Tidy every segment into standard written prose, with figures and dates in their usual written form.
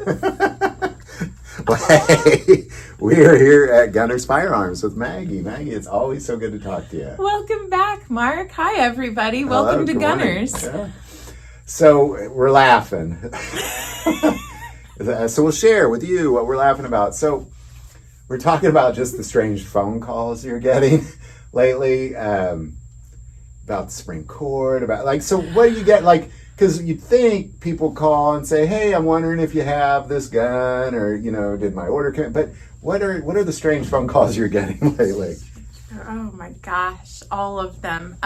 Well, hey, we are here at Gunner's Firearms with Maggie. Maggie, it's always so good to talk to you. Welcome back, Mark. Hi, everybody. Welcome to Gunners. Yeah. So we're laughing. So we'll share with you what we're laughing about. So we're talking about just the strange phone calls you're getting lately, about the Supreme Court, so what do you get, because you'd think people call and say, hey, I'm wondering if you have this gun, or, did my order come? But what are the strange phone calls you're getting lately? Oh my gosh, all of them.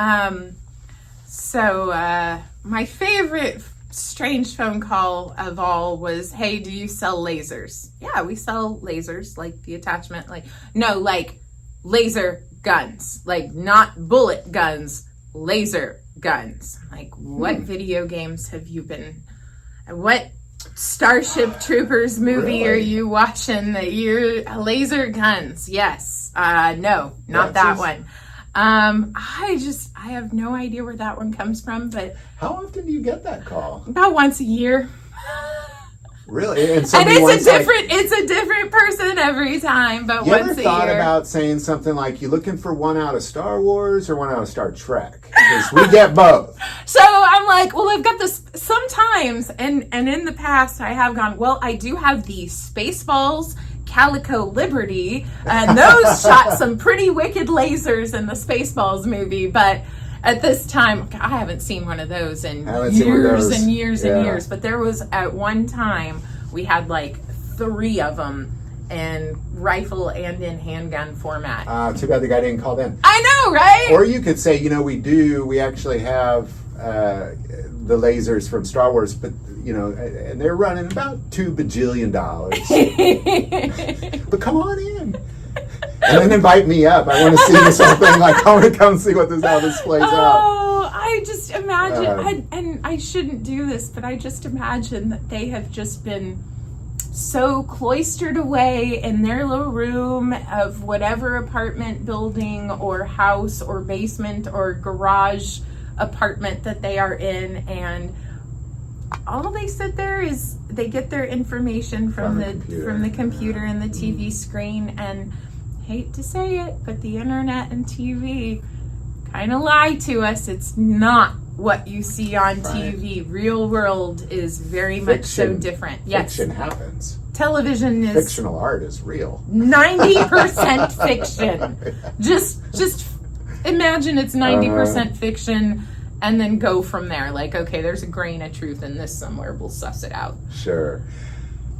My favorite strange phone call of all was, hey, do you sell lasers? Yeah, we sell lasers, like the attachment, laser guns, not bullet guns, laser guns. What video games have you been, what Starship Troopers movie are you watching that you're laser guns? Yes. No, not that one. I have no idea where that one comes from, but how often do you get that call? About once a year. Really? And it's a different person every time, but once a year. You ever thought about saying something like, you looking for one out of Star Wars or one out of Star Trek? Because we get both. So I'm like, well, I've got this sometimes, and in the past I have gone, well, I do have the Spaceballs Calico Liberty, and those shot some pretty wicked lasers in the Spaceballs movie, but at this time, I haven't seen one of those in years and years and years. But there was, at one time, we had 3 of them in rifle and in handgun format. Too bad the guy didn't call then. I know, right? Or you could say, we actually have the lasers from Star Wars, but, and they're running about $2 bajillion. But come on in. And then invite me up. I want to see this whole thing. I want to come see how this plays out. Oh, I just imagine, and I shouldn't do this, but I just imagine that they have just been so cloistered away in their little room of whatever apartment building or house or basement or garage apartment that they are in, and all they sit there is they get their information from the computer and the TV screen, and hate to say it, but the internet and TV kind of lie to us. It's not what you see on TV. Real world is very much so different. Yes. Fiction happens. Television is... Fictional art is real. 90% fiction. Just imagine it's 90% fiction, and then go from there. Okay, there's a grain of truth in this somewhere. We'll suss it out. Sure.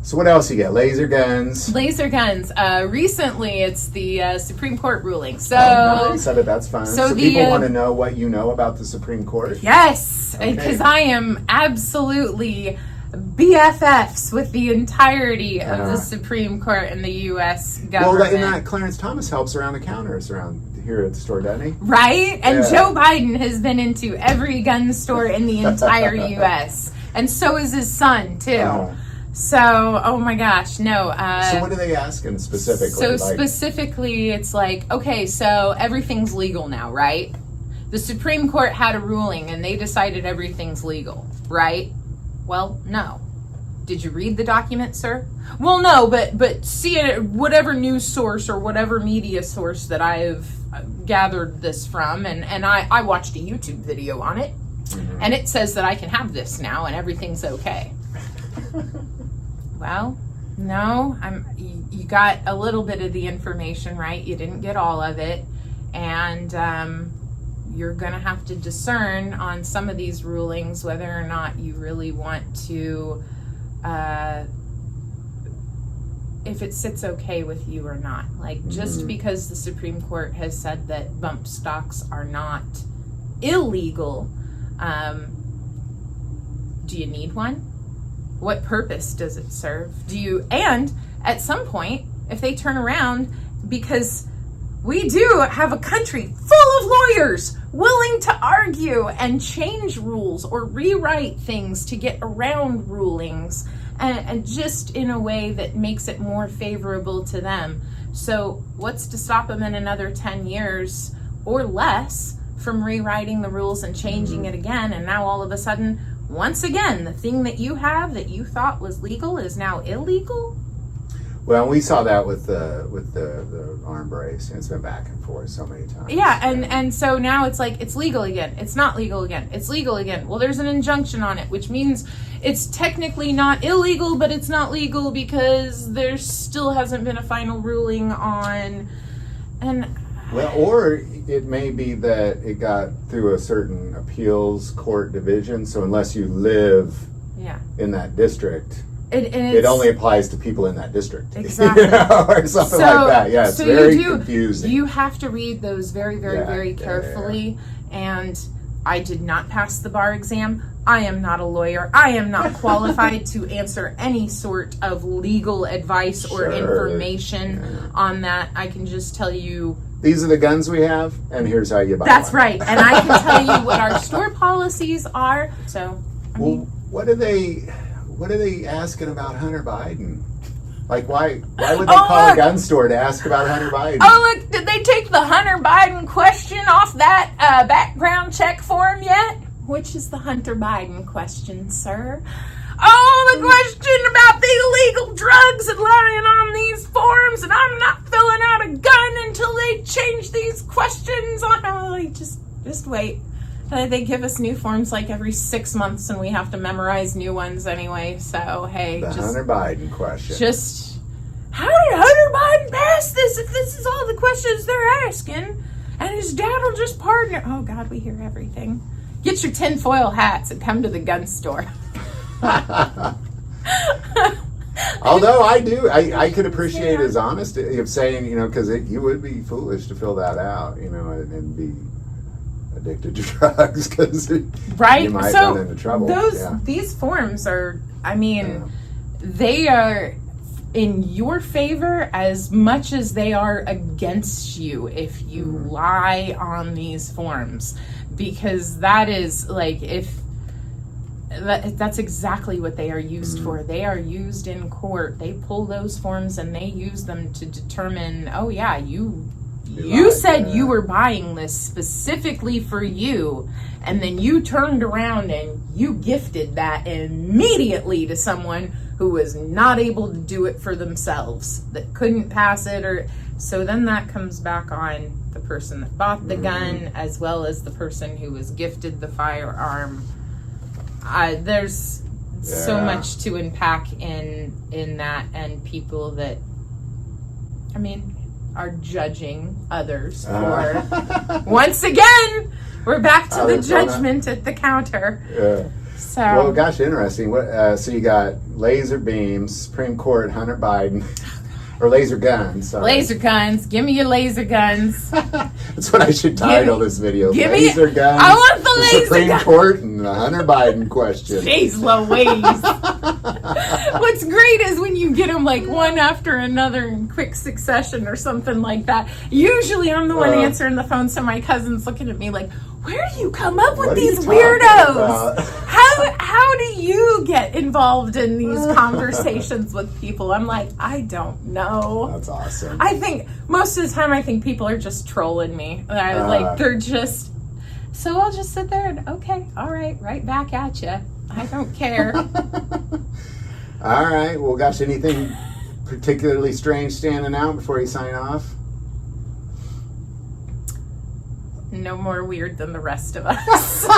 So what else you get? Laser guns. Laser guns. Recently, it's the Supreme Court ruling. So nice. That's fun. So people want to know what you know about the Supreme Court? Yes, because I am absolutely BFFs with the entirety of the Supreme Court and the U.S. government. Well, and that Clarence Thomas helps around the counters around here at the store, doesn't he? Right? And Joe Biden has been into every gun store in the entire U.S. And so is his son, too. So, oh my gosh, no. So what are they asking specifically? So specifically, it's okay, so everything's legal now, right? The Supreme Court had a ruling and they decided everything's legal, right? Well, no. Did you read the document, sir? Well, no, but see it, whatever news source or whatever media source that I've gathered this from, and I watched a YouTube video on it, and it says that I can have this now and everything's okay. Well, no, you got a little bit of the information, right? You didn't get all of it, and you're going to have to discern on some of these rulings whether or not you really want to, if it sits okay with you or not. Just because the Supreme Court has said that bump stocks are not illegal, do you need one? What purpose does it serve? And at some point, if they turn around, because we do have a country full of lawyers willing to argue and change rules or rewrite things to get around rulings, and just in a way that makes it more favorable to them. So what's to stop them in another 10 years or less from rewriting the rules and changing it again? And now all of a sudden once again, the thing that you have that you thought was legal is now illegal. Well, we saw that with the arm brace, and it's been back and forth so many times. Yeah, and so now it's like, it's legal again. It's not legal again. It's legal again. Well, there's an injunction on it, which means it's technically not illegal, but it's not legal because there still hasn't been a final ruling on. And well, or it may be that it got through a certain appeals court division, so unless you live in that district, it only applies to people in that district. Exactly. Or something like that. Yeah, it's very confusing. You have to read those very, very, very carefully. And I did not pass the bar exam. I am not a lawyer. I am not qualified to answer any sort of legal advice or information on that. I can just tell you, these are the guns we have, and here's how you buy that's one. right. And I can tell you what our store policies are. So, I mean, what are they asking about Hunter Biden? Like, why would they call a gun store to ask about Hunter Biden? Oh, look, did they take the Hunter Biden question off that background check form yet? Which is the Hunter Biden question, sir? Oh, the question about the illegal drugs and lying on these forms, and I'm not filling out a gun until they change these questions on. Oh, like, just wait. They give us new forms like every 6 months, and we have to memorize new ones anyway. So, hey, Hunter Biden question. Just, how did Hunter Biden pass this if this is all the questions they're asking? And his dad will just pardon it. Oh, God, we hear everything. Get your tinfoil hats and come to the gun store. Although I could appreciate his honesty of saying, because you would be foolish to fill that out, and be addicted to drugs because you might run into trouble. These forms are, they are in your favor as much as they are against you if you lie on these forms, because that is like, that's exactly what they are used for. They are used in court. They pull those forms and they use them to determine, oh yeah, you said you were buying this specifically for you, and then you turned around and you gifted that immediately to someone who was not able to do it for themselves, that couldn't pass it, or so then that comes back on the person that bought the gun as well as the person who was gifted the firearm. There's so much to unpack in that, and people that are judging others for once again we're back to the judgment at the counter. So, well, gosh, interesting. What so you got laser beams, Supreme Court, Hunter Biden, or laser guns. Sorry. Laser guns. Give me your laser guns. That's what I should title this video. Laser guns. I want the laser Supreme guns. Court and the Hunter Biden question. Jeez Louise. What's great is when you get them like one after another in quick succession or something like that. Usually I'm the one answering the phone, so my cousin's looking at me like, where do you come up with these weirdos? How do you get involved in these conversations with people? I'm like, I don't know. That's awesome. I think most of the time, I think people are just trolling me. They're just, so I'll just sit there and, okay, all right back at you. I don't care. All right. Well, gosh, anything particularly strange standing out before you sign off? No more weird than the rest of us. All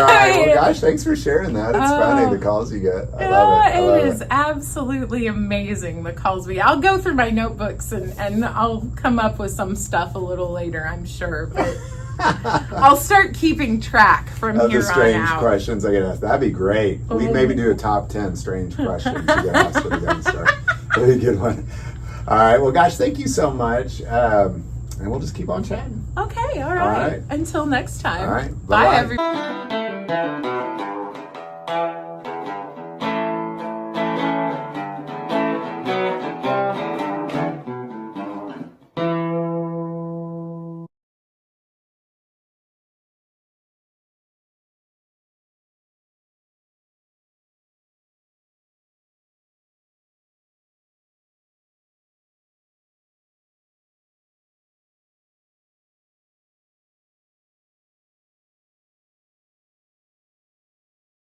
right. Well, gosh, thanks for sharing that. It's funny, the calls you get. I love it. It is absolutely amazing, the calls we. I'll go through my notebooks and I'll come up with some stuff a little later, I'm sure. But I'll start keeping track from of here the strange on out. questions I get asked. That'd be great. We maybe do a top 10 strange questions you get asked for the gun store. That'd be a good one. All right. Well, gosh, thank you so much. And we'll just keep on chatting. Okay, all right. Until next time. All right. Bye Bye-bye. everyone.